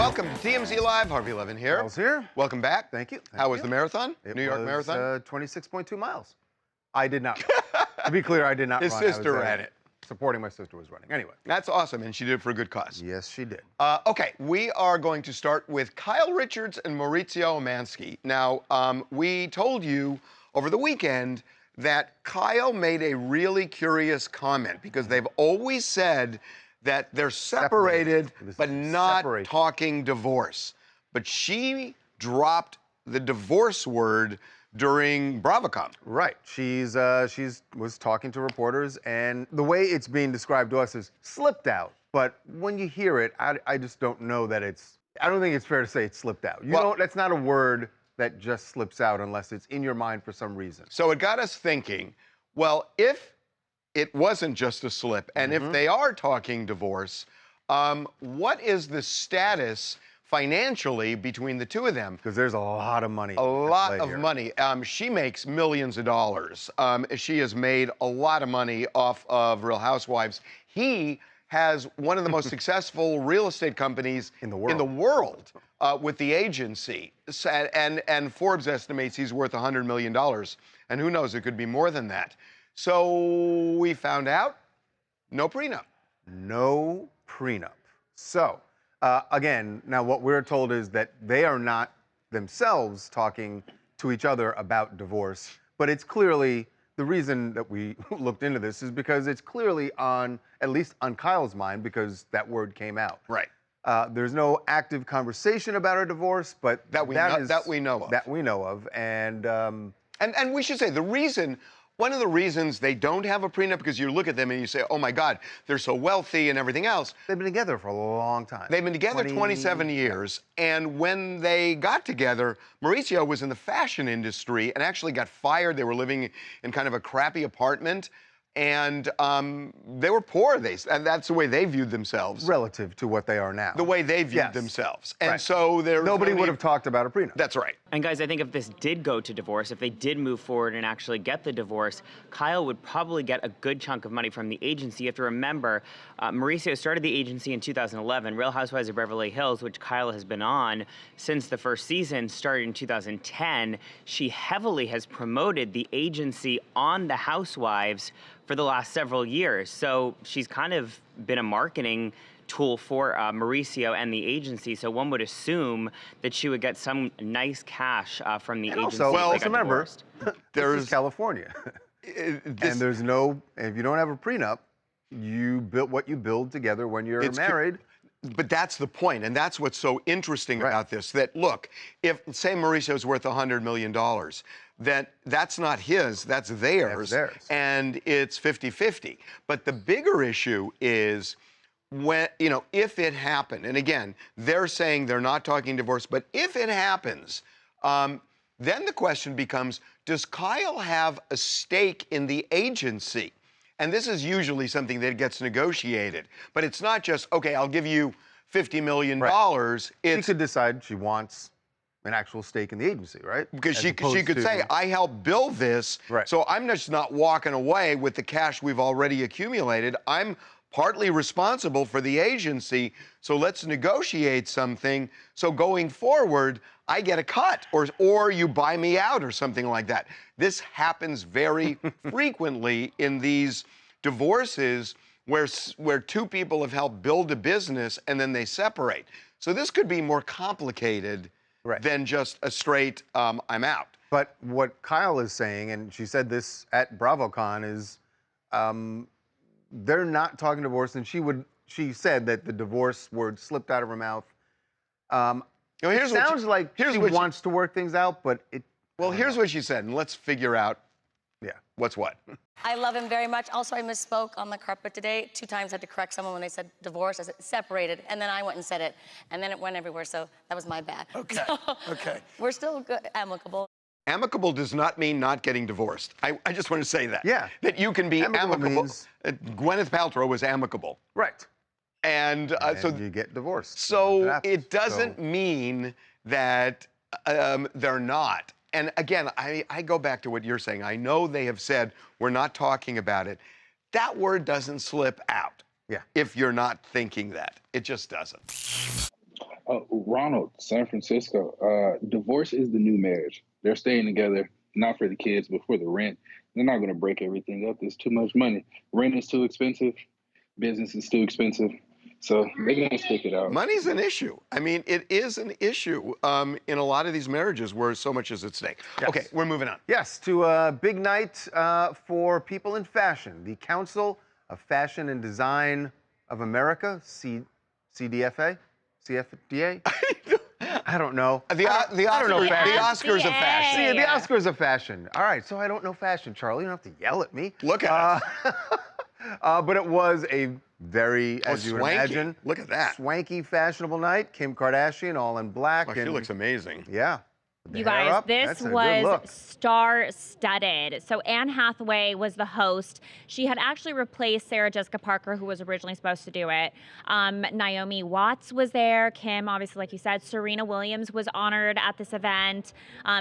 Welcome to TMZ Live. Harvey Levin here. How's here? Welcome back. Thank you. How was the marathon? New York Marathon? 26.2 miles. I did not. To be clear, I did not His run. sister ran it. Supporting my sister was running. Anyway. That's awesome, and she did it for a good cause. Yes, she did. Okay, we are going to start with Kyle Richards and Mauricio Umansky. Now, we told you over the weekend that Kyle made a really curious comment because they've always said that they're separated. But not talking divorce. But she dropped the divorce word during BravoCon. Right. She's was talking to reporters, and the way it's being described to us is slipped out. But when you hear it, I just don't know that it's. I don't think it's fair to say it slipped out. That's not a word that just slips out unless it's in your mind for some reason. So it got us thinking. Well, if it wasn't just a slip, and if they are talking divorce, what is the status financially between the two of them? Because there's a lot of money. A lot of money. She makes millions of dollars. She has made a lot of money off of Real Housewives. He has one of the most successful real estate companies in the world, with the agency. And Forbes estimates he's worth $100 million. And who knows, it could be more than that. So we found out, no prenup. No prenup. So, again, now what we're told is that they are not themselves talking to each other about divorce, but it's clearly, the reason that we looked into this is because it's clearly on, at least on Kyle's mind, because that word came out. Right. There's no active conversation about a divorce, but that we know of. And we should say one of the reasons they don't have a prenup, because you look at them and you say, oh my God, they're so wealthy and everything else. They've been together for a long time. They've been together 27 years. And when they got together, Mauricio was in the fashion industry and actually got fired. They were living in kind of a crappy apartment. And they were poor, and that's the way they viewed themselves. Relative to what they are now. The way they viewed themselves. And so nobody would have talked about a prenup. That's right. And guys, I think if this did go to divorce, if they did move forward and actually get the divorce, Kyle would probably get a good chunk of money from the agency. You have to remember, Mauricio started the agency in 2011. Real Housewives of Beverly Hills, which Kyle has been on since the first season, started in 2010. She heavily has promoted the agency on the Housewives for the last several years. So she's kind of been a marketing tool for Mauricio and the agency. So one would assume that she would get some nice cash from the agency. Also, remember, there's California. And there's no, if you don't have a prenup, you build what you build together when you're married. But that's the point, and that's what's so interesting about this, that look, if, say Mauricio's worth $100 million, that's not his, that's theirs. And it's 50-50. But the bigger issue is when, if it happened, and again, they're saying they're not talking divorce, but if it happens, then the question becomes, does Kyle have a stake in the agency? And this is usually something that gets negotiated. But it's not just, okay, I'll give you $50 million. She could decide she wants an actual stake in the agency, right? Because she could say, I helped build this, so I'm just not walking away with the cash we've already accumulated. I'm partly responsible for the agency, so let's negotiate something. So going forward, I get a cut, or you buy me out or something like that. This happens very frequently in these divorces where two people have helped build a business and then they separate. So this could be more complicated than just a straight, I'm out. But what Kyle is saying, and she said this at BravoCon, is they're not talking divorce, and she said that the divorce word slipped out of her mouth. It sounds like she wants to work things out, but it... Well, here's what she said, and let's figure out what's what. I love him very much. Also, I misspoke on the carpet today. 2 times I had to correct someone when they said divorce. I said separated, and then I went and said it, and then it went everywhere, so that was my bad. Okay, okay. We're still good, amicable. Amicable does not mean not getting divorced. I just want to say that. Yeah. That you can be amicable. Gwyneth Paltrow was amicable. Right. And so you get divorced. So it doesn't mean that they're not. And again, I go back to what you're saying. I know they have said we're not talking about it. That word doesn't slip out if you're not thinking that. It just doesn't. Ronald, San Francisco. Divorce is the new marriage. They're staying together, not for the kids, but for the rent. They're not going to break everything up. There's too much money. Rent is too expensive. Business is too expensive. So they're going to stick it out. Money's an issue. I mean, it is an issue in a lot of these marriages where so much is at stake. Yes. Okay, we're moving on. Yes, to a big night for people in fashion. The Council of Fashion and Design of America, CDFA? CFDA? I don't know. The Oscars of fashion. See, the Oscars of fashion. All right, so I don't know fashion, Charlie. You don't have to yell at me. Look at us. But it was a very, as you would imagine, look at that, swanky, fashionable night. Kim Kardashian, all in black. Oh, she looks amazing. Yeah. You guys, this was star-studded. So Anne Hathaway was the host. She had actually replaced Sarah Jessica Parker, who was originally supposed to do it. Naomi Watts was there. Kim, obviously, like you said. Serena Williams was honored at this event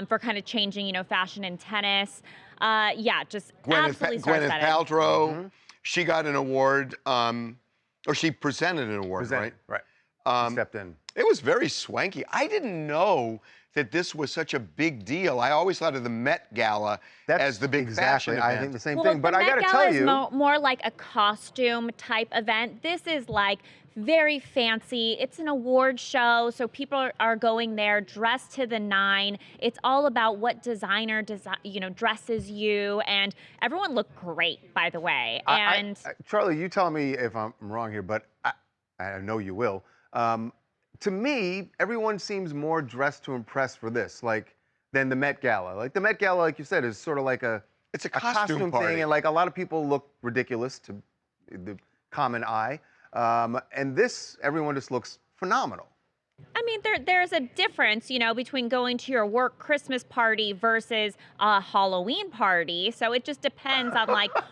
for kind of changing, fashion and tennis. Yeah, just absolutely star-studded. Gwyneth Paltrow, she got an award, or she presented an award, right? Right. Stepped in. It was very swanky. I didn't know that this was such a big deal. I always thought of the Met Gala as the big fashion event. I think the same thing. But I got to tell you, the Met Gala is more like a costume type event. This is like very fancy. It's an award show, so people are going there dressed to the nine. It's all about what designer dresses you, and everyone looked great, by the way. And Charlie, you tell me if I'm wrong here, but I know you will. To me, everyone seems more dressed to impress for this, than the Met Gala. Like the Met Gala, like you said, is sort of like it's a costume party thing, and like a lot of people look ridiculous to the common eye. And this, everyone just looks phenomenal. I mean, there's a difference, between going to your work Christmas party versus a Halloween party. So it just depends on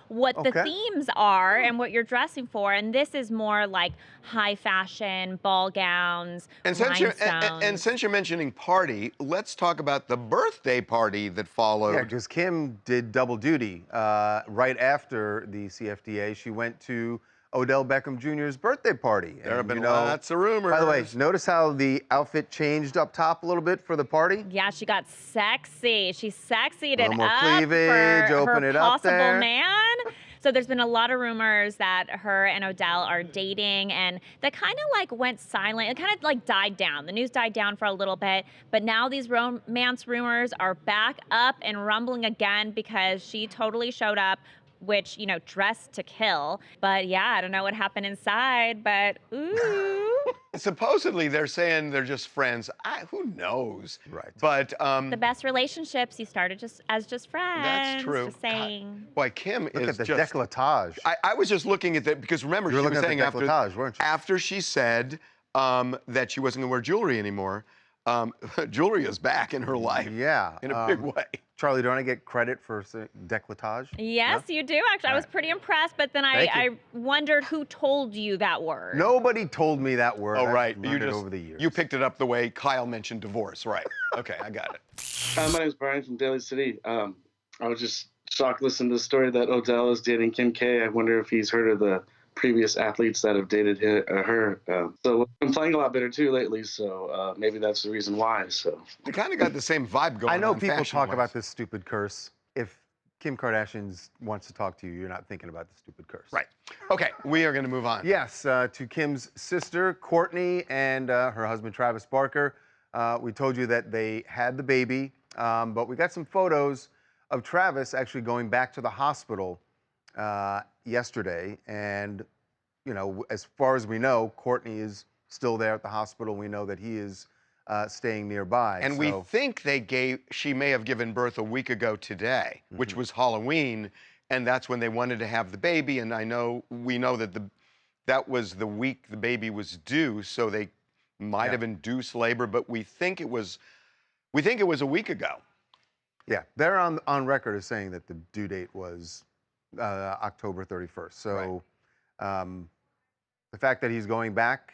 what the themes are and what you're dressing for. And this is more like high fashion, ball gowns, and since you're mentioning party, let's talk about the birthday party that followed. Yeah, because Kim did double duty right after the CFDA. She went to Odell Beckham Jr.'s birthday party. There have been lots of rumors. By the way, notice how the outfit changed up top a little bit for the party? Yeah, she got sexy. She sexied it more up cleavage, for open her it up possible there. man. So there's been a lot of rumors that her and Odell are dating, and that kind of went silent. It kind of died down. The news died down for a little bit, but now these romance rumors are back up and rumbling again because she totally showed up, which, dressed to kill. But yeah, I don't know what happened inside, but ooh. Supposedly, they're saying they're just friends. Who knows? Right. But the best relationships you started as just friends. That's true. Just saying. God. Boy, Kim Look is at the just décolletage. I was just looking at that because remember she was saying after she said that she wasn't going to wear jewelry anymore. Jewelry is back in her life. Yeah. In a big way. Charlie, don't I get credit for décolletage? Yes, you do, actually. I was pretty impressed, but then I wondered who told you that word. Nobody told me that word. Oh, right. You just over the years. You picked it up the way Kyle mentioned divorce, right? Okay, I got it. My name is Brian from Daly City. I was just shocked listening to the story that Odell is dating Kim K. I wonder if he's heard of the previous athletes that have dated her. So I'm playing a lot better too lately, so maybe that's the reason why. So they kind of got the same vibe going on. I know people talk about this stupid curse. If Kim Kardashian wants to talk to you, you're not thinking about the stupid curse. Right. Okay, we are going to move on. Yes, to Kim's sister, Courtney, and her husband, Travis Barker. We told you that they had the baby, but we got some photos of Travis actually going back to the hospital yesterday, and as far as we know, Courtney is still there at the hospital. We know that he is staying nearby. And we think she may have given birth a week ago today, which was Halloween, and that's when they wanted to have the baby. And we know that that was the week the baby was due, so they might have induced labor, but we think it was a week ago. Yeah, they're on record as saying that the due date was October 31st. So the fact that he's going back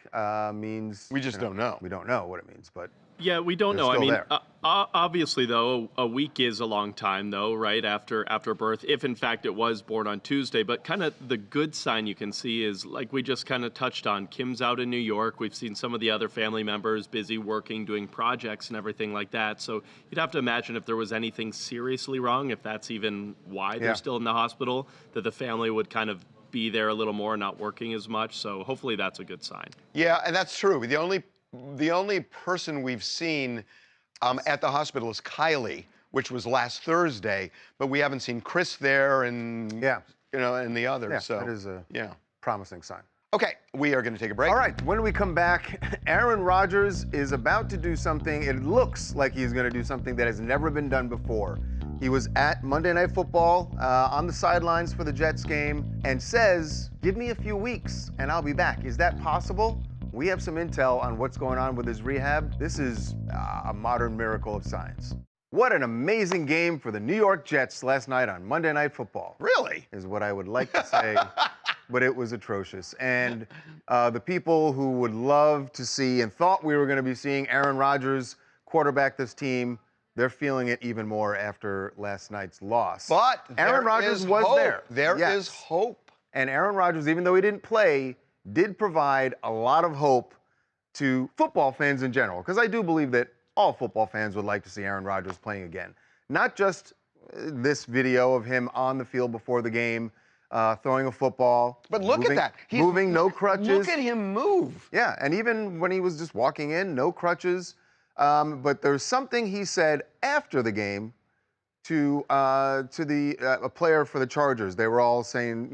means... We just don't know. We don't know what it means, but... Yeah, we don't know. I mean, Obviously, though, a week is a long time, though, right, after birth, if in fact it was born on Tuesday. But kind of the good sign you can see is, like we just kind of touched on, Kim's out in New York. We've seen some of the other family members busy working, doing projects and everything like that. So you'd have to imagine if there was anything seriously wrong, if that's even why they're still in the hospital, that the family would kind of be there a little more, not working as much. So hopefully that's a good sign. Yeah, and that's true. The only person we've seen at the hospital is Kylie, which was last Thursday, but we haven't seen Chris there and and the others. Yeah, so that is a promising sign. Okay, we are going to take a break. All right, when we come back, Aaron Rodgers is about to do something. It looks like he's going to do something that has never been done before. He was at Monday Night Football on the sidelines for the Jets game and says, "Give me a few weeks and I'll be back." Is that possible? We have some intel on what's going on with his rehab. This is a modern miracle of science. What an amazing game for the New York Jets last night on Monday Night Football. Really? Is what I would like to say, but it was atrocious. And the people who would love to see and thought we were going to be seeing Aaron Rodgers quarterback this team, they're feeling it even more after last night's loss. But Aaron Rodgers was there. There is hope. And Aaron Rodgers, even though he didn't play, did provide a lot of hope to football fans in general, because I do believe that all football fans would like to see Aaron Rodgers playing again. Not just this video of him on the field before the game, throwing a football. But look at that. He's moving, no crutches. Look at him move. Yeah, and even when he was just walking in, no crutches. But there's something he said after the game to a player for the Chargers. They were all saying,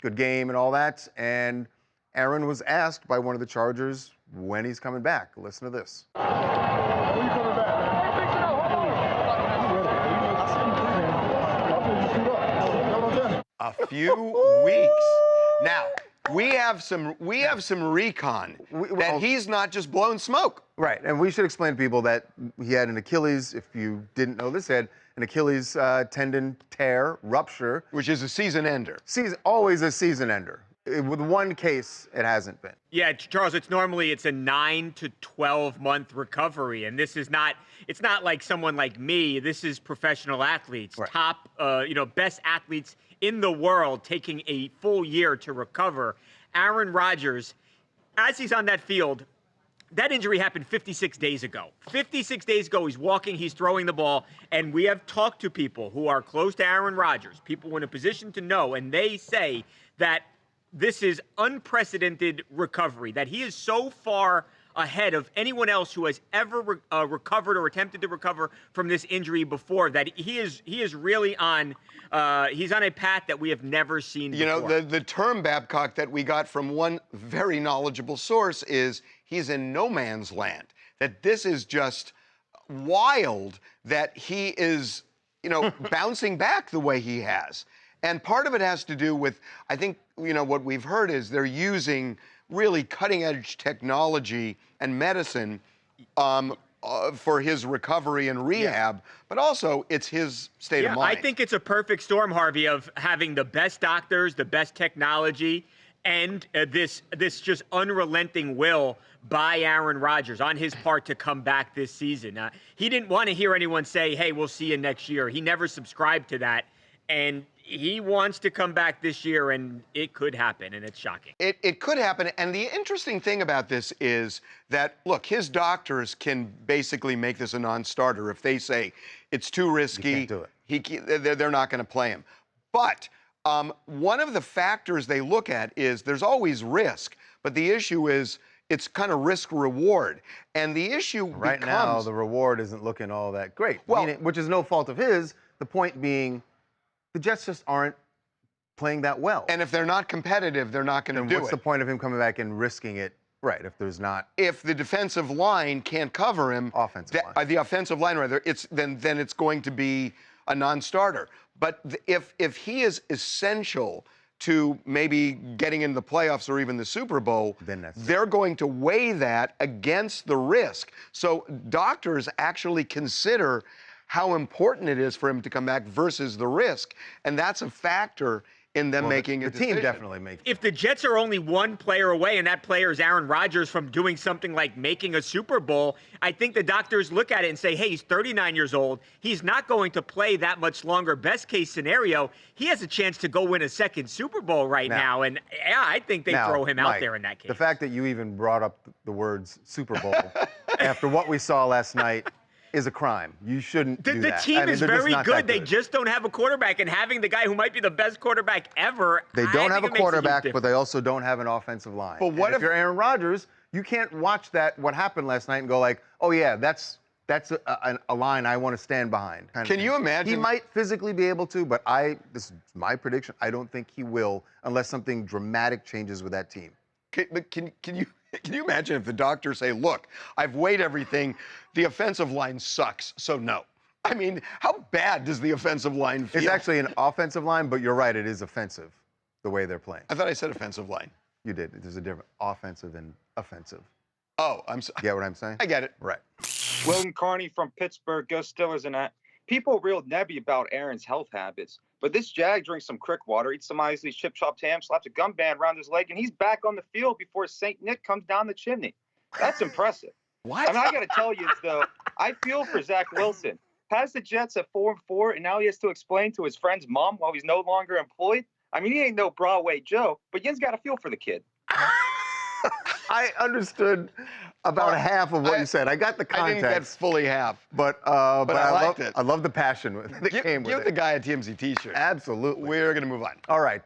good game and all that, and Aaron was asked by one of the Chargers when he's coming back. Listen to this. When you coming back, man? A few weeks. Now, we have some recon that he's not just blowing smoke. Right, and we should explain to people that he had an Achilles, if you didn't know this, he had an Achilles tendon tear, rupture. Which is a season ender. Always a season ender. With one case, it hasn't been. Yeah, Charles, it's a 9 to 12 month recovery, and this is not. It's not like someone like me. This is professional athletes, right. Top, best athletes in the world, taking a full year to recover. Aaron Rodgers, as he's on that field, that injury happened 56 days ago. 56 days ago, he's walking, he's throwing the ball, and we have talked to people who are close to Aaron Rodgers, people in a position to know, and they say that this is unprecedented recovery, that he is so far ahead of anyone else who has ever recovered or attempted to recover from this injury before, that he is really on he's on a path that we have never seen before. The term, Babcock, that we got from one very knowledgeable source is he's in no man's land, that this is just wild that he is, bouncing back the way he has. And part of it has to do with, I think, what we've heard is they're using really cutting-edge technology and medicine for his recovery and rehab, but also it's his state of mind. I think it's a perfect storm, Harvey, of having the best doctors, the best technology, and this just unrelenting will by Aaron Rodgers on his part to come back this season. He didn't want to hear anyone say, hey, we'll see you next year. He never subscribed to that. And he wants to come back this year, and it could happen, and it's shocking. It could happen, and the interesting thing about this is that, look, his doctors can basically make this a non-starter. If they say it's too risky, you can't do it. They're not going to play him. But one of the factors they look at is there's always risk, but the issue is it's kind of risk-reward. And the issue right now, the reward isn't looking all that great, well, which is no fault of his. The point being, the Jets just aren't playing that well. And if they're not competitive, they're not going to do it. What's the point of him coming back and risking it? Right, if there's not. If the defensive line can't cover him, the offensive line rather, then it's going to be a non-starter. But if he is essential to maybe getting into the playoffs or even the Super Bowl, they're going to weigh that against the risk. So doctors actually consider how important it is for him to come back versus the risk. And that's a factor in them making a the team decision. definitely makes. If the Jets are only one player away and that player is Aaron Rodgers from doing something like making a Super Bowl, I think the doctors look at it and say, hey, he's 39 years old. He's not going to play that much longer. Best case scenario, he has a chance to go win a second Super Bowl right now. And yeah, I think they throw him out there in that case. The fact that you even brought up the words Super Bowl after what we saw last night is a crime. You shouldn't do that. The team is very good. They good. just don't have a quarterback, and having the guy who might be the best quarterback ever. They don't have a quarterback, but but they also don't have an offensive line. But what if you're Aaron Rodgers, you can't watch what happened last night and go like, oh yeah, that's a line I want to stand behind. Can you imagine? He might physically be able to, but this is my prediction. I don't think he will unless something dramatic changes with that team. Can you imagine if the doctors say, look, I've weighed everything, the offensive line sucks, so no. I mean, how bad does the offensive line feel? It's actually an offensive line, but you're right, it is offensive, the way they're playing. I thought I said offensive line. You did. There's a difference. Offensive and offensive. Oh, I'm sorry. You get what I'm saying? I get it. Right. Wilton Carney from Pittsburgh, go Steelers and that. People real nebby about Aaron's health habits, but this Jag drinks some crick water, eats some Isley's chip chopped ham, slaps a gum band around his leg, and he's back on the field before St. Nick comes down the chimney. That's impressive. What? I mean, I got to tell you, though, I feel for Zach Wilson. Has the Jets at 4-4, and now he has to explain to his friend's mom while he's no longer employed? I mean, he ain't no Broadway Joe, but Yin's got to feel for the kid. I understood about half of what you said. I got the context. I didn't get fully half. But I liked it. I love the passion that came with it. Give the guy a TMZ t-shirt. Absolutely. We're going to move on. All right.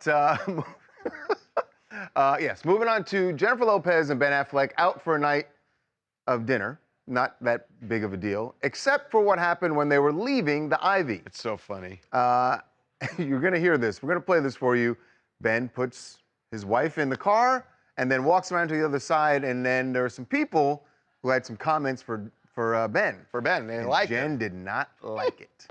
Yes, moving on to Jennifer Lopez and Ben Affleck out for a night of dinner. Not that big of a deal, except for what happened when they were leaving the Ivy. It's so funny. You're going to hear this. We're going to play this for you. Ben puts his wife in the car and then walks around to the other side, and then there are some people who had some comments for Ben. For Ben, they and liked Jen it. did not like it.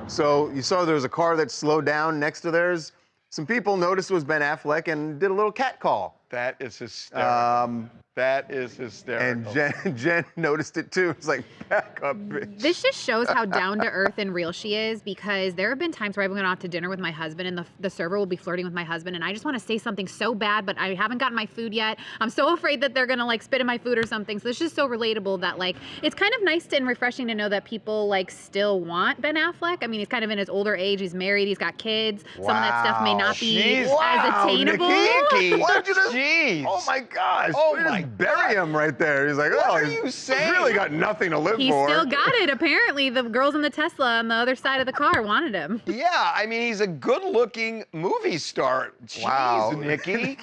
So you saw there was a car that slowed down next to theirs. Some people noticed it was Ben Affleck and did a little cat call. That is hysterical. That is hysterical. And Jen noticed it too. It's like, back up, bitch. This just shows how down to earth and real she is, because there have been times where I've gone out to dinner with my husband and the server will be flirting with my husband, and I just want to say something so bad, but I haven't gotten my food yet. I'm so afraid that they're going to like spit in my food or something. So it's just so relatable that like, it's kind of nice and refreshing to know that people like still want Ben Affleck. I mean, he's kind of in his older age. He's married. He's got kids. Wow. Some of that stuff may not be as attainable. Nikki, jeez. Oh my gosh. Oh my bury him right there. He's like, what oh, are you saying? He's really got nothing to live He for. still got it, apparently. The girls in the Tesla on the other side of the car wanted him. Yeah, I mean, he's a good-looking movie star. Jeez, wow. Nikki.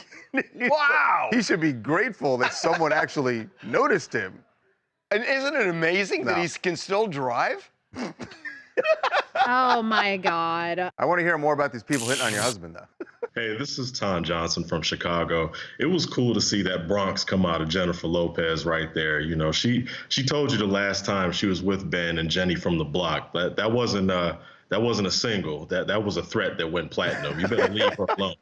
Wow. He should be grateful that someone actually noticed him. And isn't it amazing that he can still drive? Oh, my God. I want to hear more about these people hitting on your husband, though. Hey, this is Tom Johnson from Chicago. It was cool to see that Bronx come out of Jennifer Lopez right there. You know, she told you the last time she was with Ben and Jenny from the Block. That wasn't a single. That was a threat that went platinum. You better leave her alone.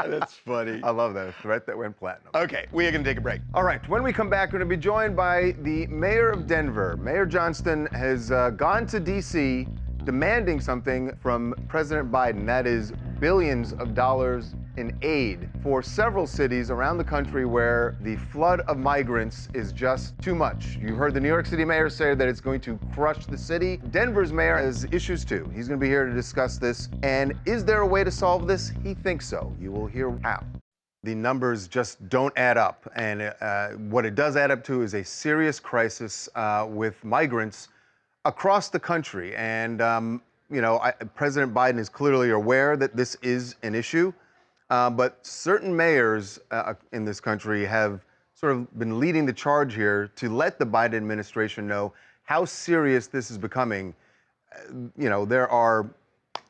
That's funny. I love that. A threat that went platinum. Okay, we are going to take a break. All right, when we come back, we're going to be joined by the mayor of Denver. Mayor Johnston has gone to D.C. demanding something from President Biden. That is billions of dollars in aid for several cities around the country where the flood of migrants is just too much. You heard the New York City mayor say that it's going to crush the city. Denver's mayor has issues too. He's going to be here to discuss this. And is there a way to solve this? He thinks so. You will hear how. The numbers just don't add up. And what it does add up to is a serious crisis with migrants across the country. And you know, President Biden is clearly aware that this is an issue, but certain mayors in this country have sort of been leading the charge here to let the Biden administration know how serious this is becoming. You know, there are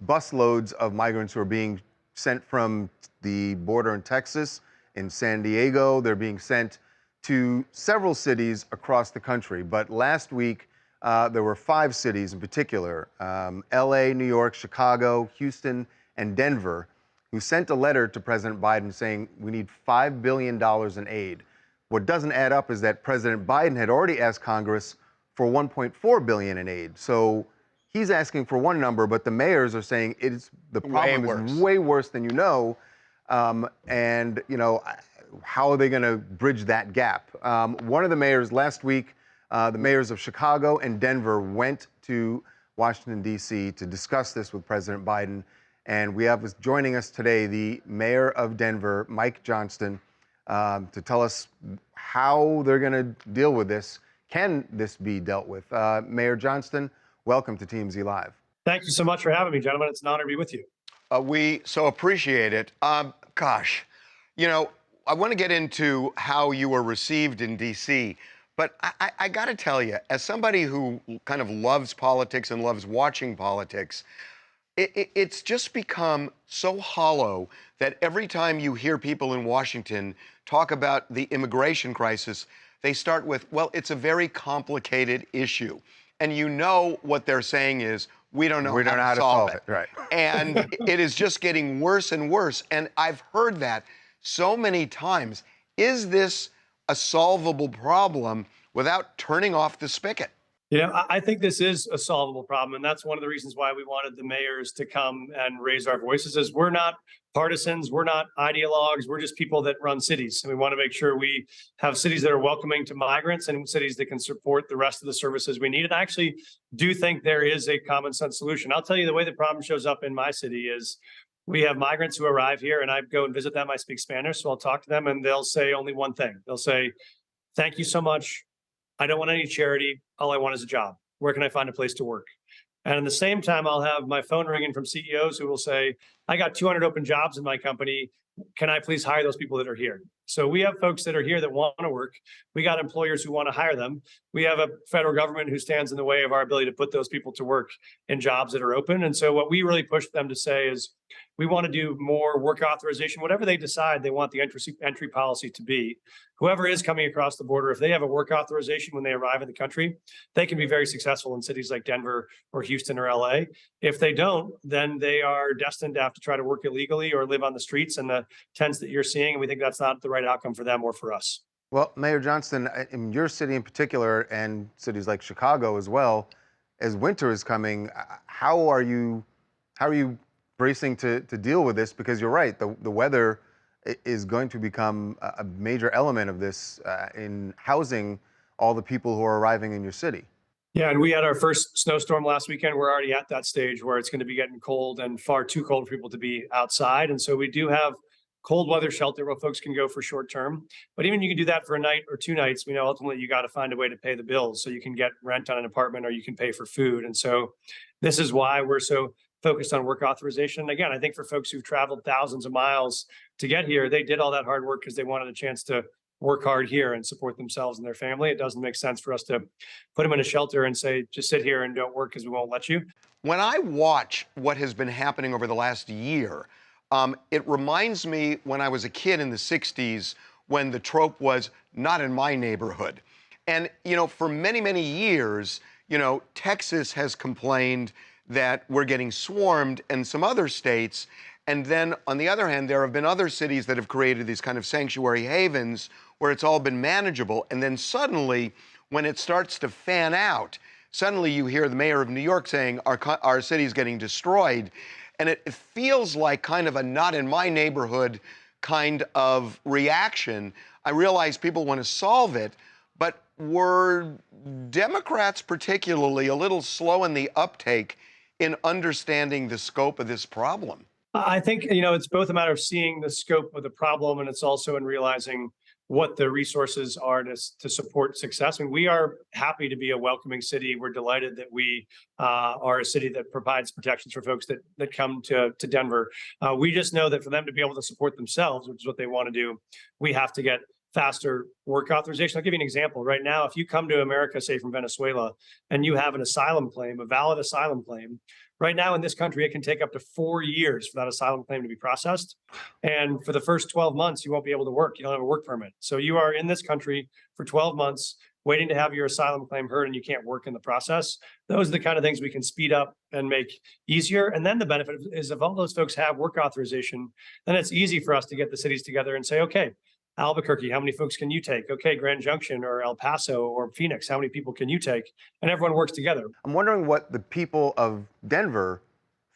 busloads of migrants who are being sent from the border in Texas, in San Diego. They're being sent to several cities across the country. But last week, there were 5 cities in particular, LA, New York, Chicago, Houston, and Denver, who sent a letter to President Biden saying we need $5 billion in aid. What doesn't add up is that President Biden had already asked Congress for $1.4 billion in aid. So he's asking for one number, but the mayors are saying the problem is way worse than you know. And, you know, how are they going to bridge that gap? One of the mayors last week, the mayors of Chicago and Denver went to Washington, D.C. to discuss this with President Biden. And we have joining us today the mayor of Denver, Mike Johnston, to tell us how they're going to deal with this. Can this be dealt with? Mayor Johnston, welcome to TMZ Live. Thank you so much for having me, gentlemen. It's an honor to be with you. We so appreciate it. Gosh, you know, I want to get into how you were received in D.C., but I got to tell you, as somebody who kind of loves politics and loves watching politics, it's just become so hollow that every time you hear people in Washington talk about the immigration crisis, they start with, well, it's a very complicated issue. And you know what they're saying is, we don't know how to solve it. Right. And it is just getting worse and worse. And I've heard that so many times. Is this a solvable problem without turning off the spigot? You know, I think this is a solvable problem. And that's one of the reasons why we wanted the mayors to come and raise our voices is we're not partisans, we're not ideologues, we're just people that run cities. And we want to make sure we have cities that are welcoming to migrants and cities that can support the rest of the services we need. And I actually do think there is a common sense solution. I'll tell you the way the problem shows up in my city is we have migrants who arrive here and I go and visit them. I speak Spanish, so I'll talk to them and they'll say only one thing. They'll say, thank you so much. I don't want any charity. All I want is a job. Where can I find a place to work? And at the same time, I'll have my phone ringing from CEOs who will say, I got 200 open jobs in my company. Can I please hire those people that are here? So we have folks that are here that want to work. We got employers who want to hire them. We have a federal government who stands in the way of our ability to put those people to work in jobs that are open. And so what we really push them to say is we want to do more work authorization, whatever they decide they want the entry policy to be. Whoever is coming across the border, if they have a work authorization when they arrive in the country, they can be very successful in cities like Denver or Houston or LA. If they don't, then they are destined to have to try to work illegally or live on the streets and the tents that you're seeing. And we think that's not the right outcome for them or for us. Well, Mayor Johnston, in your city in particular and cities like Chicago as well, as winter is coming, how are you bracing to deal with this? Because you're right, the weather is going to become a major element of this in housing all the people who are arriving in your city. Yeah, and we had our first snowstorm last weekend. We're already at that stage where it's going to be getting cold and far too cold for people to be outside. And so we do have cold weather shelter where folks can go for short term. But even you can do that for a night or 2 nights, we know ultimately you got to find a way to pay the bills. So you can get rent on an apartment or you can pay for food. And so this is why we're so focused on work authorization. And again, I think for folks who've traveled thousands of miles to get here, they did all that hard work because they wanted a chance to work hard here and support themselves and their family. It doesn't make sense for us to put them in a shelter and say, just sit here and don't work because we won't let you. When I watch what has been happening over the last year, it reminds me when I was a kid in the 60s when the trope was not in my neighborhood. And, you know, for many, many years, you know, Texas has complained that we're getting swarmed and some other states. And then on the other hand, there have been other cities that have created these kind of sanctuary havens where it's all been manageable. And then suddenly, when it starts to fan out, suddenly you hear the mayor of New York saying our city's getting destroyed. And it feels like kind of a not in my neighborhood kind of reaction. I realize people want to solve it, but were Democrats particularly a little slow in the uptake in understanding the scope of this problem? I think, you know, it's both a matter of seeing the scope of the problem and it's also in realizing what the resources are to support success. And we are happy to be a welcoming city. We're delighted that we are a city that provides protections for folks that come to Denver. We just know that for them to be able to support themselves, which is what they want to do, we have to get faster work authorization. I'll give you an example. Right now, if you come to America, say from Venezuela, and you have an asylum claim, a valid asylum claim, right now in this country, it can take up to 4 years for that asylum claim to be processed. And for the first 12 months, you won't be able to work. You don't have a work permit. So you are in this country for 12 months waiting to have your asylum claim heard and you can't work in the process. Those are the kind of things we can speed up and make easier. And then the benefit is if all those folks have work authorization, then it's easy for us to get the cities together and say, okay, Albuquerque, how many folks can you take? Okay, Grand Junction or El Paso or Phoenix, how many people can you take? And everyone works together. I'm wondering what the people of Denver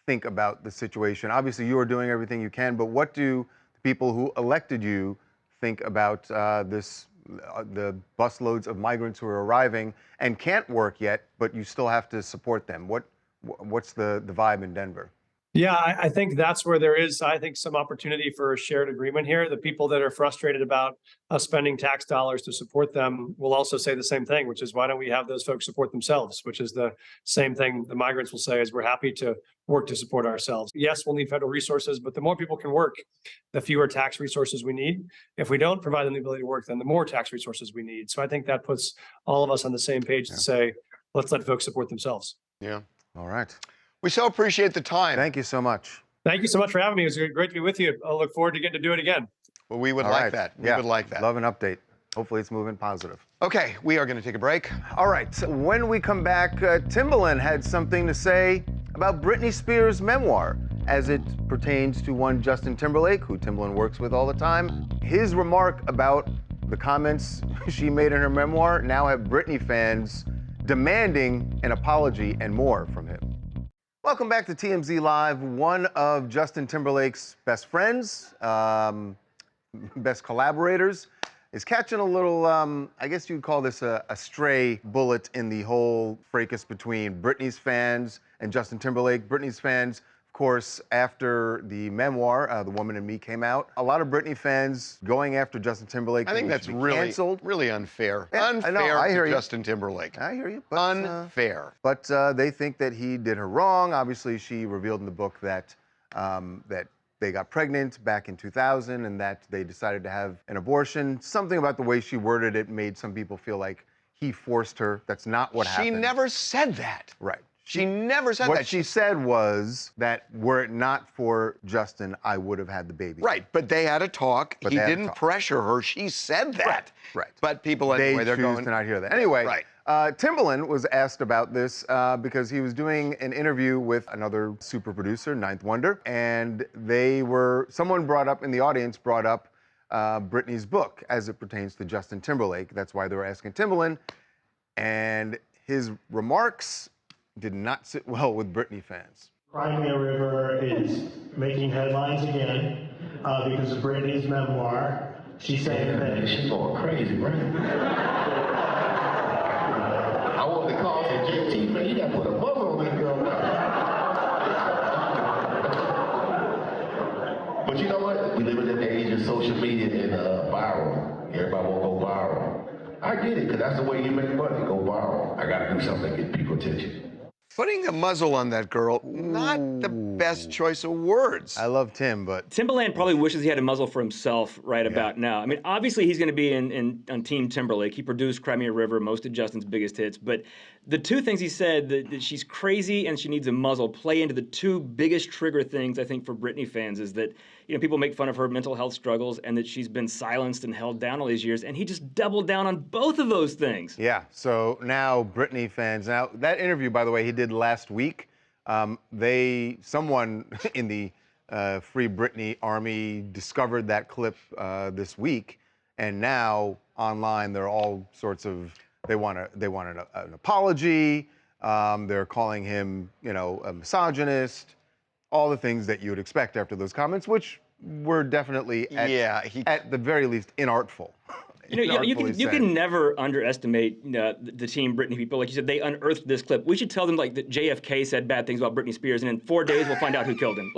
think about the situation. Obviously, you are doing everything you can, but what do the people who elected you think about the busloads of migrants who are arriving and can't work yet, but you still have to support them? What's the vibe in Denver? Yeah, I think that's where there is, I think, some opportunity for a shared agreement here. The people that are frustrated about us spending tax dollars to support them will also say the same thing, which is why don't we have those folks support themselves, which is the same thing the migrants will say is we're happy to work to support ourselves. Yes, we'll need federal resources, but the more people can work, the fewer tax resources we need. If we don't provide them the ability to work, then the more tax resources we need. So I think that puts all of us on the same page to say, let's let folks support themselves. Yeah. All right. We so appreciate the time. Thank you so much. Thank you so much for having me. It was great to be with you. I look forward to getting to do it again. Well, we would like that. We would like that. Love an update. Hopefully it's moving positive. Okay, we are going to take a break. All right. When we come back, Timbaland had something to say about Britney Spears' memoir as it pertains to one Justin Timberlake, who Timbaland works with all the time. His remark about the comments she made in her memoir now have Britney fans demanding an apology and more from him. Welcome back to TMZ Live. One of Justin Timberlake's best friends, best collaborators, is catching a little, I guess you'd call this a stray bullet in the whole fracas between Britney's fans and Justin Timberlake. Britney's fans, of course, after the memoir, The Woman in Me, came out, a lot of Britney fans going after Justin Timberlake. I think that's really unfair. Yeah, unfair I hear to you. Justin Timberlake. I hear you. But, unfair. But they think that he did her wrong. Obviously, she revealed in the book that that they got pregnant back in 2000 and that they decided to have an abortion. Something about the way she worded it made some people feel like he forced her. That's not what happened. She never said that. Right. She never said that. What she said was that were it not for Justin, I would have had the baby. Right, but they had a talk. He didn't pressure her. She said that. Right. But people anyway, they're choose going to not hear that. Anyway, right. Timbaland was asked about this because he was doing an interview with another super producer, Ninth Wonder, and someone brought up in the audience Britney's book as it pertains to Justin Timberlake. That's why they were asking Timbaland, and his remarks did not sit well with Britney fans. Crimea River is making headlines again because of Britney's memoir. She's saying that she's going crazy, right? I want to call for JT, man. You got to put a muzzle on that girl now. But you know what? We live in an age of social media and viral. Everybody want to go viral. I get it, because that's the way you make money, go viral. I got to do something to get people attention. Putting a muzzle on that girl, not the best choice of words. I love Tim, but Timbaland probably wishes he had a muzzle for himself right about now. I mean, obviously he's going to be on Team Timberlake. He produced Crimea River, most of Justin's biggest hits. But the two things he said, that she's crazy and she needs a muzzle, play into the two biggest trigger things, I think, for Britney fans is that, people make fun of her mental health struggles and that she's been silenced and held down all these years. And he just doubled down on both of those things. Yeah, so now Britney fans, now that interview, by the way, he did last week. Someone in the Free Britney Army discovered that clip this week, and now online they're all sorts of, they want an apology. They're calling him, a misogynist. All the things that you would expect after those comments, which were definitely at the very least inartful. You can never underestimate the Team Britney people. Like you said, they unearthed this clip. We should tell them that JFK said bad things about Britney Spears, and in 4 days we'll find out who killed him.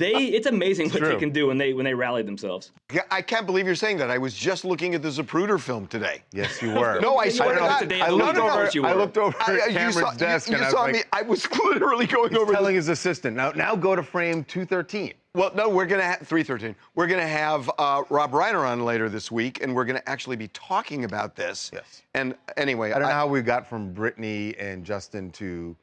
It's amazing what they can do when they rally themselves. I can't believe you're saying that. I was just looking at the Zapruder film today. Yes, you were. No, I swear to God. I looked over at Cameron's desk, and you saw me. I was literally going over. Telling his assistant, now go to frame 213. Well, no, we're going to have 313. We're going to have Rob Reiner on later this week, and we're going to actually be talking about this. Yes. And anyway, I don't know how we got from Britney and Justin to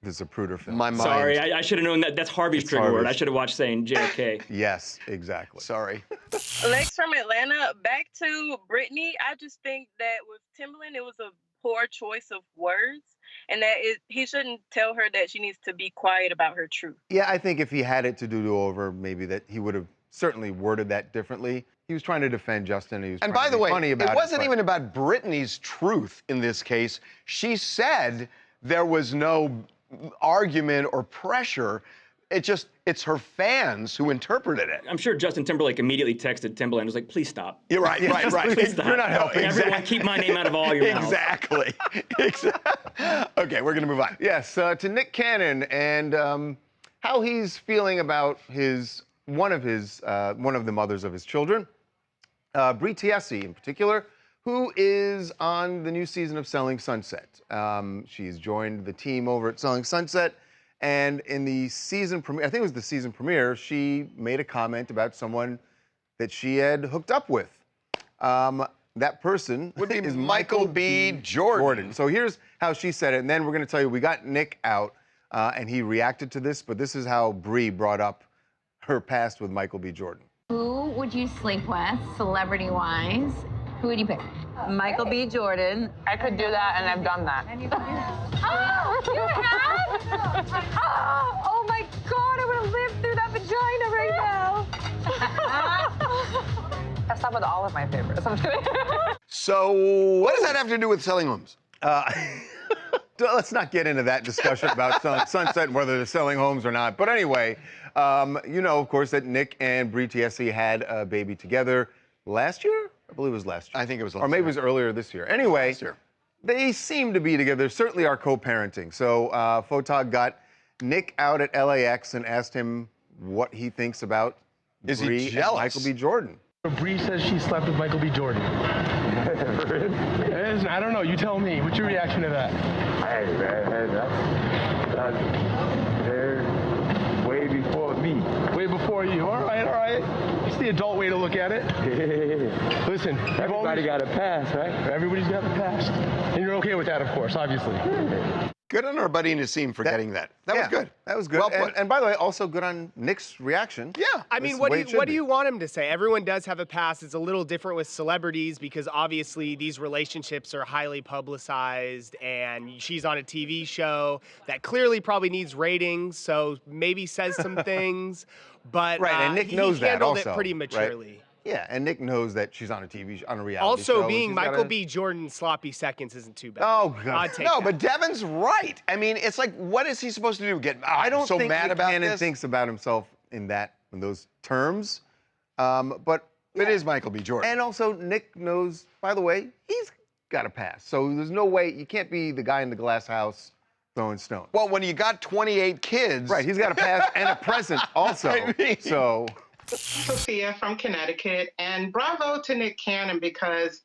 This is a Pruder film. My mind. Sorry, I should have known that. That's Harvey's trigger word. I should have watched saying JFK. Yes, exactly. Sorry. Lex from Atlanta. Back to Britney. I just think that with Timbaland, it was a poor choice of words, and that he shouldn't tell her that she needs to be quiet about her truth. Yeah, I think if he had it to do over, maybe that he would have certainly worded that differently. He was trying to defend Justin. He was And trying by to the be way, funny about it wasn't but- even about Britney's truth in this case. She said there was no argument or pressure. It's her fans who interpreted it. I'm sure Justin Timberlake immediately texted Timbaland and was like, please stop. You're right, right. Please stop. You're not helping. Everyone keep my name out of all your mouths. Exactly. Okay, we're going to move on. Yes, to Nick Cannon and how he's feeling about one of the mothers of his children, Bri Tiesi in particular, who is on the new season of Selling Sunset. She's joined the team over at Selling Sunset, and in the season premiere, I think it was the season premiere, she made a comment about someone that she had hooked up with. That person would be is Michael B. Jordan. So here's how she said it, and then we're going to tell you, we got Nick out, and he reacted to this, but this is how Bri brought up her past with Michael B. Jordan. Who would you sleep with, celebrity-wise? Who would you pick? Michael B. Jordan. I could do that, and I've done that. And you can do that. Oh, you have? Oh my God, I would have lived through that vagina right now. I slept with all of my favorites. I'm just kidding. So what does that have to do with selling homes? Let's not get into that discussion about Selling Sunset and whether they're selling homes or not. But anyway, you know, of course, that Nick and Bre Tiesi had a baby together last year? I believe it was last year. I think it was last year. Or maybe year. it was earlier this year. Anyway, they seem to be together, certainly are co-parenting. So Photog got Nick out at LAX and asked him what he thinks about Is Bre he and jealous? Michael B. Jordan. Bre says she slept with Michael B. Jordan. I don't know. You tell me. What's your reaction to that? Hey, man, they're way before me. Way before you. All right, all right. It's the adult way to look at it. Listen, everybody got a pass, right? Everybody's got a pass. And you're okay with that, of course, obviously. Good on our buddy Nassim for getting that. That was good. That was good. Well put. And by the way, also good on Nick's reaction. Yeah. I mean, what do you want him to say? Everyone does have a past. It's a little different with celebrities because obviously these relationships are highly publicized, and she's on a TV show that clearly probably needs ratings, so maybe says some things. But right, and Nick knows he that handled also, it pretty right? maturely. Yeah, and Nick knows that she's on a reality show. Also, and being she's Michael gotta- B. Jordan's sloppy seconds isn't too bad. Oh, God. I'd take No, that. but Devin's right. I mean, it's like, what is he supposed to do? Get I don't so think mad Nick about Cannon this? thinks about himself in those terms. But it is Michael B. Jordan. And also, Nick knows, by the way, he's got a pass. So there's no way, you can't be the guy in the glass house throwing stones. Well, when you got 28 kids. Right, he's got a pass and a present also. I mean- So. Sophia from Connecticut, and bravo to Nick Cannon because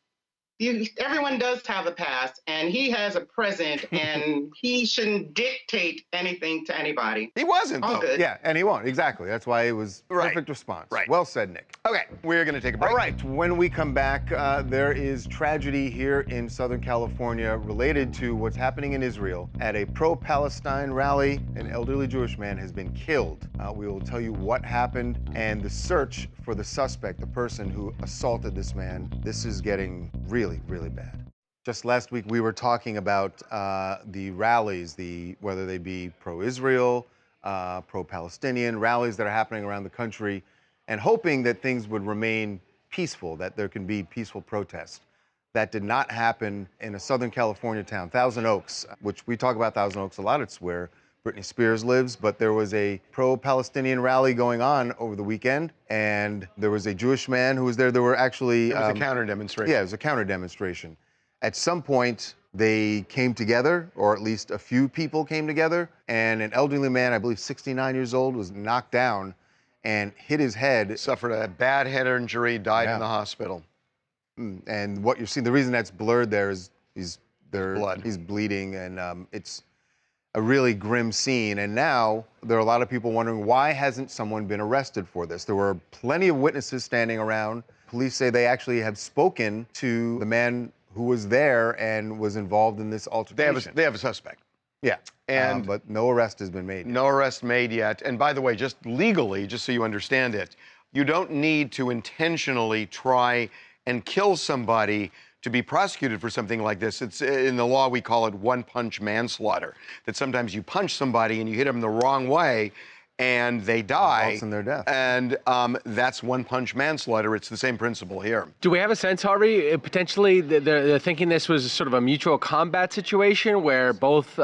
everyone does have a past, and he has a present, and he shouldn't dictate anything to anybody. He wasn't, All though. good. Yeah, and he won't, exactly. That's why it was perfect response. Right. Well said, Nick. Okay, we're going to take a break. All right, when we come back, there is tragedy here in Southern California related to what's happening in Israel. At a pro-Palestine rally, an elderly Jewish man has been killed. We will tell you what happened and the search for the suspect, the person who assaulted this man. This is getting really, really bad. Just last week, we were talking about the rallies, whether they be pro-Israel, pro-Palestinian rallies that are happening around the country, and hoping that things would remain peaceful, that there can be peaceful protest. That did not happen in a Southern California town, Thousand Oaks, which we talk about Thousand Oaks a lot. It's where Britney Spears lives, but there was a pro-Palestinian rally going on over the weekend, and there was a Jewish man who was there. There were actually... It was a counter demonstration. Yeah, it was a counter demonstration. At some point, they came together, or at least a few people came together, and an elderly man, I believe 69 years old, was knocked down and hit his head. Suffered a bad head injury, died in the hospital. And what you're seeing, the reason that's blurred there is blood. He's bleeding, and it's a really grim scene. And now there are a lot of people wondering, why hasn't someone been arrested for this? There were plenty of witnesses standing around. Police say they actually have spoken to the man who was there and was involved in this altercation. They have a suspect. Yeah, and but no arrest has been made. No arrest made yet. And by the way, just legally, just so you understand it, you don't need to intentionally try and kill somebody to be prosecuted for something like this. It's in the law, we call it one-punch manslaughter, that sometimes you punch somebody and you hit them the wrong way and they die. Results in their death. And that's one-punch manslaughter. It's the same principle here. Do we have a sense, Harvey, potentially they're thinking this was sort of a mutual combat situation where both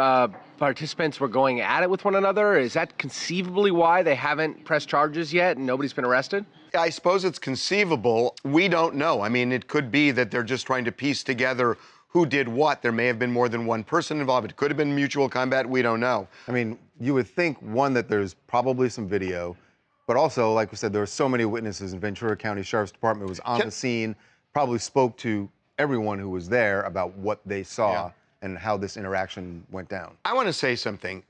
participants were going at it with one another? Is that conceivably why they haven't pressed charges yet and nobody's been arrested? I suppose it's conceivable. We don't know. I mean, it could be that they're just trying to piece together who did what. There may have been more than one person involved. It could have been mutual combat. We don't know. I mean, you would think, one, that there's probably some video, but also, like we said, there were so many witnesses, and Ventura County Sheriff's Department was on the scene, probably spoke to everyone who was there about what they saw and how this interaction went down. I want to say something,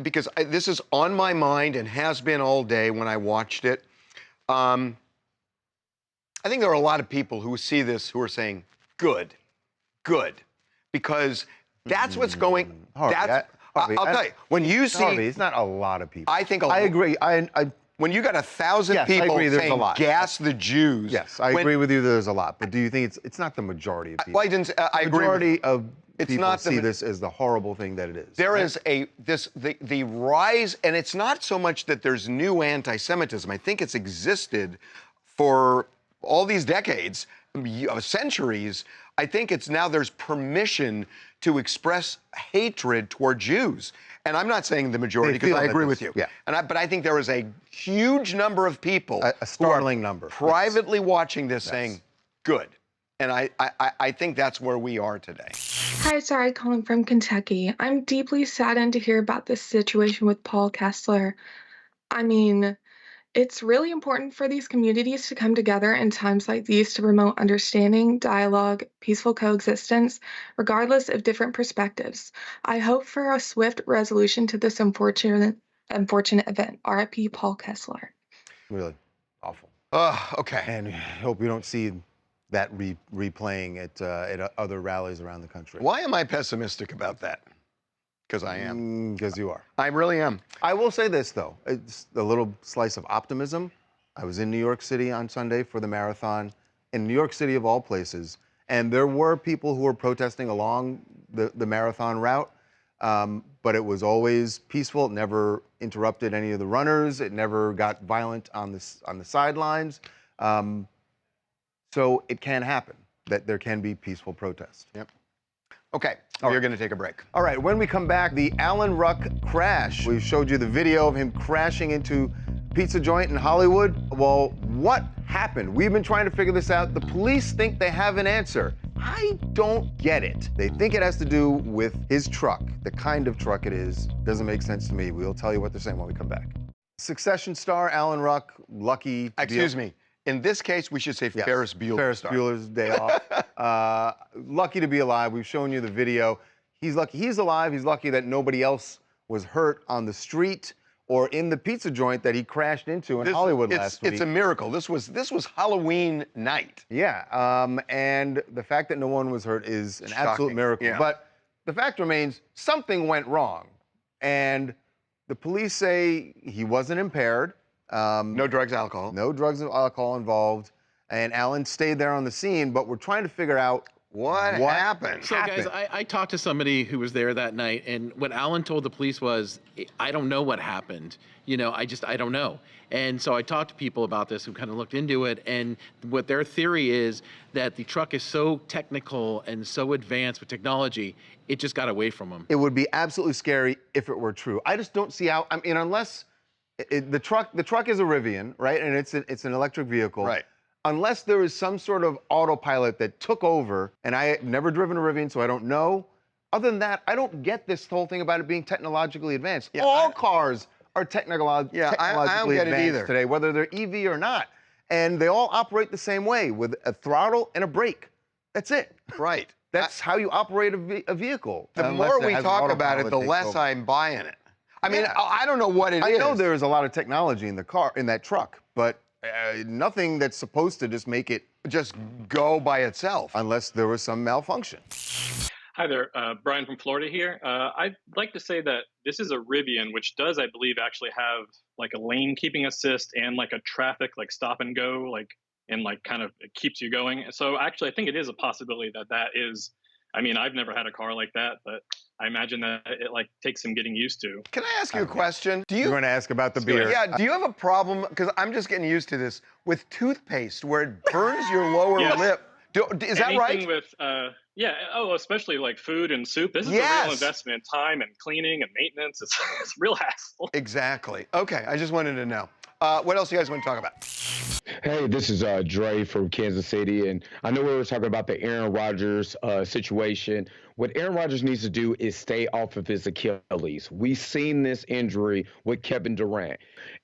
because this is on my mind and has been all day when I watched it. I think there are a lot of people who see this who are saying, good, because that's what's going, Harvey, I'll tell you, when you see... Harvey, it's not a lot of people. I think I agree. When you got 1,000 people I agree, there's saying, a lot. gas the Jews... Yes, I agree with you, there's a lot. But do you think it's not the majority of people? Well, I agree. Majority of it's people not see this as the horrible thing that it is. There is the rise, and it's not so much that there's new anti-Semitism. I think it's existed for all these decades, centuries. I think it's now there's permission to express hatred toward Jews. And I'm not saying the majority, because I agree with you. Yeah. But I think there is a huge number of people, a startling number, privately watching this saying, good. And I think that's where we are today. Hi, sorry, calling from Kentucky. I'm deeply saddened to hear about this situation with Paul Kessler. I mean, it's really important for these communities to come together in times like these to promote understanding, dialogue, peaceful coexistence, regardless of different perspectives. I hope for a swift resolution to this unfortunate event. R.I.P. Paul Kessler. Really awful. Okay. And I hope we don't see that replaying at other rallies around the country. Why am I pessimistic about that? Because I am. Because you are. I really am. I will say this, though. It's a little slice of optimism. I was in New York City on Sunday for the marathon, in New York City of all places, and there were people who were protesting along the marathon route, but it was always peaceful. It never interrupted any of the runners. It never got violent on the sidelines. So it can happen that there can be peaceful protest. Yep. Okay, we're going to take a break. All right, when we come back, the Allan Ruck crash. We showed you the video of him crashing into a pizza joint in Hollywood. Well, what happened? We've been trying to figure this out. The police think they have an answer. I don't get it. They think it has to do with his truck, the kind of truck it is. Doesn't make sense to me. We'll tell you what they're saying when we come back. Succession star Allan Ruck, lucky. Excuse me. In this case, we should say Ferris Bueller. Ferris Bueller's Day Off. Lucky to be alive. We've shown you the video. He's lucky he's alive. He's lucky that nobody else was hurt on the street or in the pizza joint that he crashed into in Hollywood last week. It's a miracle. This was Halloween night. Yeah, and the fact that no one was hurt is an absolute miracle. Yeah. But the fact remains, something went wrong. And the police say he wasn't impaired. No drugs, alcohol. No drugs and alcohol involved. And Allan stayed there on the scene, but we're trying to figure out what happened. So, guys, I talked to somebody who was there that night, and what Allan told the police was, I don't know what happened. You know, I don't know. And so I talked to people about this who kind of looked into it, and what their theory is that the truck is so technical and so advanced with technology, it just got away from them. It would be absolutely scary if it were true. I just don't see how, I mean, unless the truck is a Rivian, right? And it's an electric vehicle. Right. Unless there is some sort of autopilot that took over, and I have never driven a Rivian, so I don't know. Other than that, I don't get this whole thing about it being technologically advanced. Yeah, all cars are technologically advanced today, whether they're EV or not. And they all operate the same way, with a throttle and a brake. That's it. Right. That's how you operate a vehicle. The more we talk about it, the less I'm buying it. I mean, I don't know what it is. I know there is a lot of technology in the car, in that truck, but nothing that's supposed to just make it just go by itself. Unless there was some malfunction. Hi there, Brian from Florida here. I'd like to say that this is a Rivian, which does, I believe, actually have like a lane keeping assist and like a traffic like stop and go, like and like kind of it keeps you going. So actually, I think it is a possibility that that is. I mean, I've never had a car like that, but I imagine that it like takes some getting used to. Can I ask you a question? You're going to ask about the beer. Yeah, do you have a problem, because I'm just getting used to this, with toothpaste where it burns your lower lip? Is that right? Anything with, especially like food and soup. This is a real investment in time and cleaning and maintenance. It's real hassle. Exactly. Okay, I just wanted to know. What else do you guys want to talk about? Hey, this is Dre from Kansas City, and I know we were talking about the Aaron Rodgers situation. What Aaron Rodgers needs to do is stay off of his Achilles. We've seen this injury with Kevin Durant.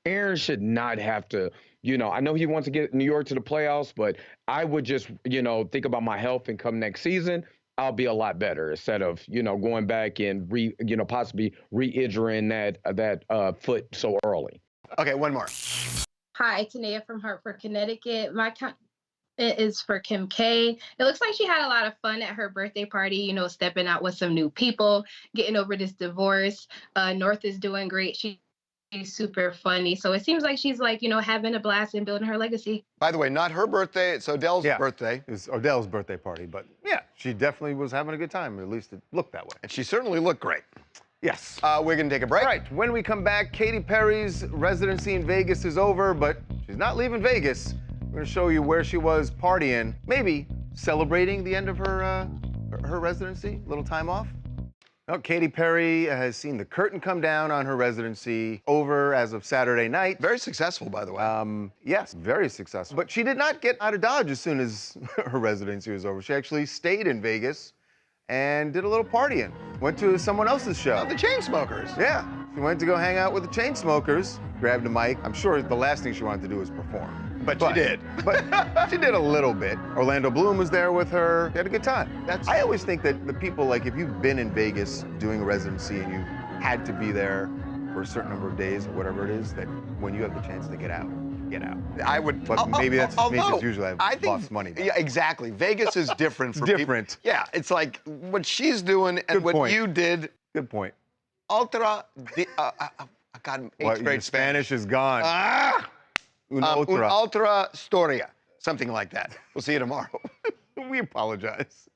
Aaron should not have to, I know he wants to get New York to the playoffs, but I would just, think about my health and come next season, I'll be a lot better instead of, going back and possibly re-injuring that foot so early. Okay, one more. Hi, Tanea from Hartford, Connecticut. My comment is for Kim K. It looks like she had a lot of fun at her birthday party, stepping out with some new people, getting over this divorce. North is doing great. She's super funny. So it seems like she's having a blast and building her legacy. By the way, not her birthday, it's Odell's birthday. It's Odell's birthday party, but yeah, she definitely was having a good time, or at least it looked that way. And she certainly looked great. Yes. We're going to take a break. All right, when we come back, Katy Perry's residency in Vegas is over, but she's not leaving Vegas. We're going to show you where she was partying, maybe celebrating the end of her residency, a little time off. Well, Katy Perry has seen the curtain come down on her residency, over as of Saturday night. Very successful, by the way. Yes, very successful. But she did not get out of Dodge as soon as her residency was over. She actually stayed in Vegas and did a little partying. Went to someone else's show. Oh, the Chainsmokers. Yeah. She went to go hang out with the Chainsmokers, grabbed a mic. I'm sure the last thing she wanted to do was perform. But she did. But she did a little bit. Orlando Bloom was there with her. They had a good time. I always think that the people, like if you've been in Vegas doing a residency and you had to be there for a certain number of days or whatever it is, that when you have the chance to get out, get out. I would. But maybe that's just me because usually I've lost money. Yeah, exactly. Vegas is different for different. People. Yeah, it's like what she's doing and what you did. Good point. Ultra. God, eighth grade Spanish is gone. Un ultra storia. Something like that. We'll see you tomorrow. We apologize.